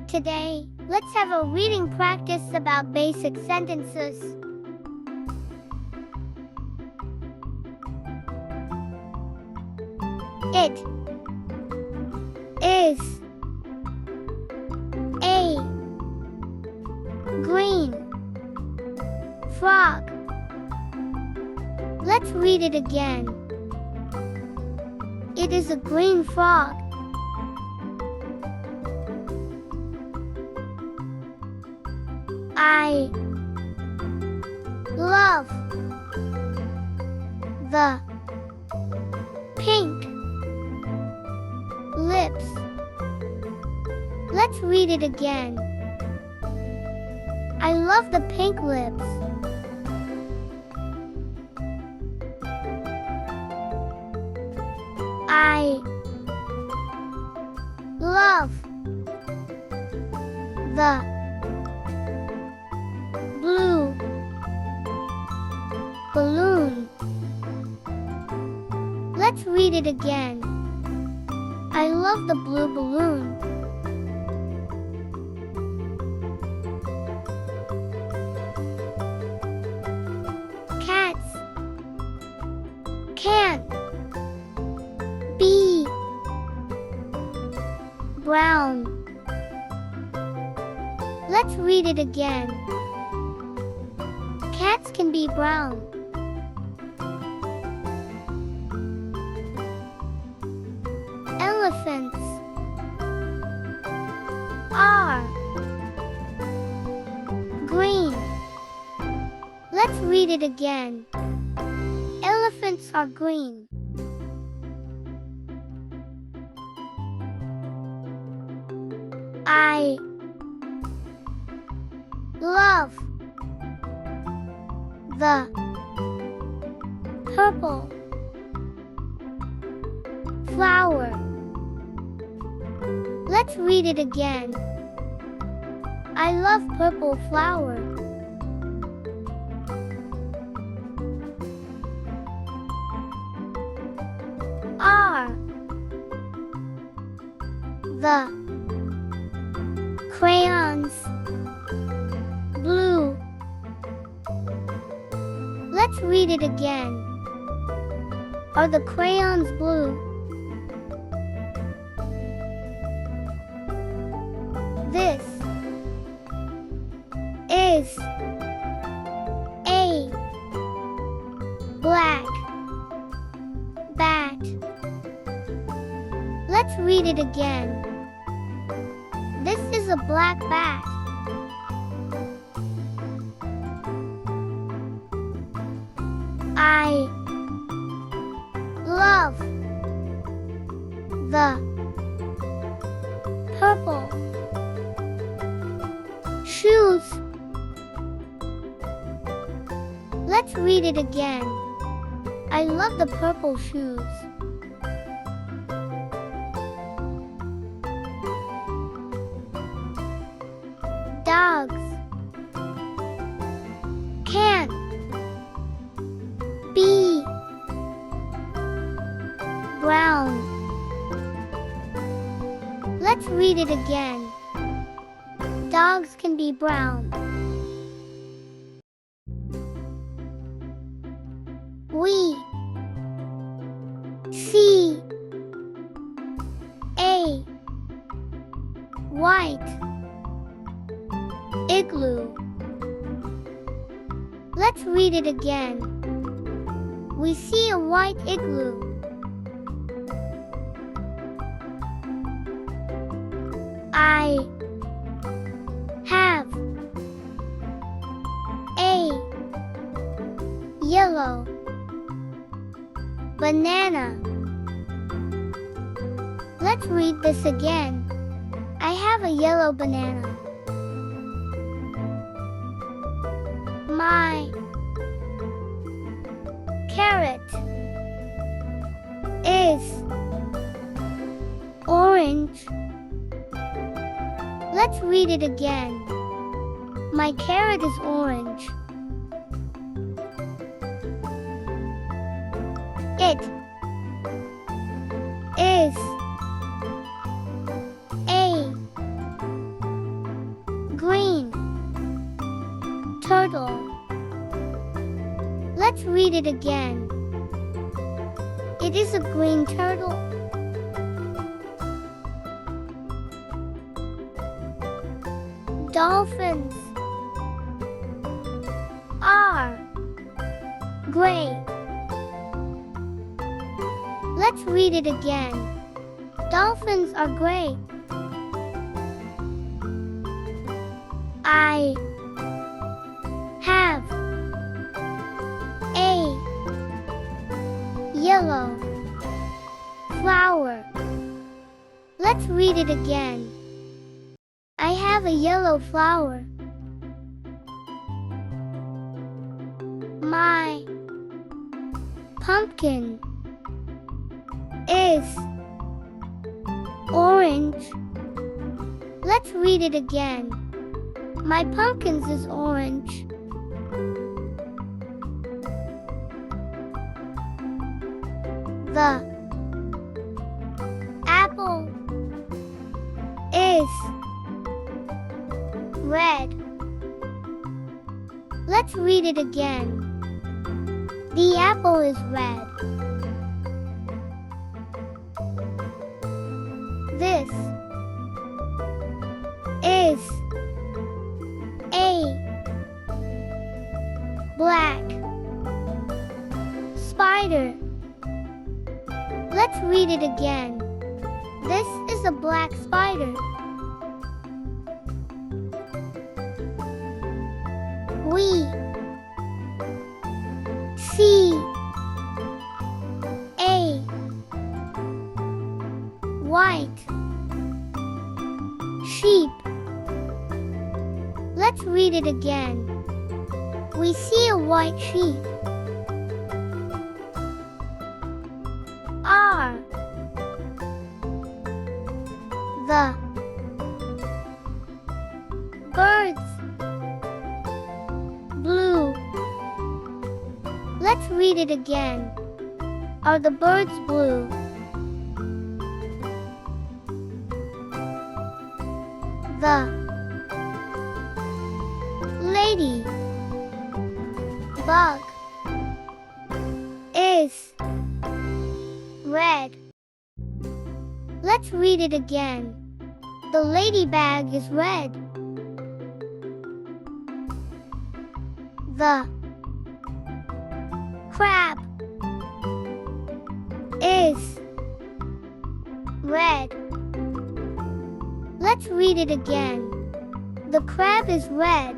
Today, let's have a reading practice about basic sentences. It is a green frog. Let's read it again. It is a green frog. I love the pink lips. Let's read it again. I love the pink lips. I love the blue balloon. Let's read it again. I love the blue balloon. Cats can be brown. Let's read it again. Cats can be brown. Elephants are green. Let's read it again. Elephants are green. I love the purple flower. Let's read it again. I love purple flower. Are the crayons blue? Let's read it again. Are the crayons blue? This is a black bat. Let's read it again. This is a black bat. I love the purple shoes. Let's read it again. I love the purple shoes. Dogs can be brown. Let's read it again. Dogs can be brown. We see a white igloo. Let's read it again. We see a white igloo. I have a yellow banana. Let's read this again. I have a yellow banana. My carrot is orange. Let's read it again. My carrot is orange. It is it again. It is a green turtle. Dolphins are gray. Let's read it again. Dolphins are gray. I have a yellow flower. Let's read it again. I have a yellow flower. My pumpkin is orange. Let's read it again. My pumpkins is orange. The apple is red. Let's read it again. The apple is red. This is a black spider. Let's read it again. This is a black spider. We see a white sheep. Let's read it again. We see a white sheep. Are the birds blue? Let's read it again. Are the birds blue? The lady bug is red. Let's read it again. The ladybug is red. The crab is red. Let's read it again. The crab is red.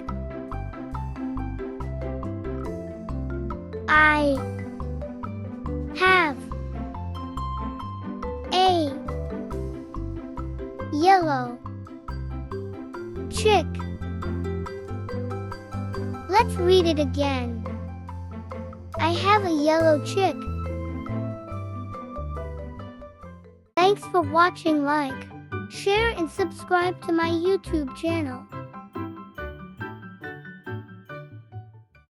I have a yellow chick. Let's read it again. I have a yellow chick. Thanks for watching. Like, share and subscribe to my YouTube channel.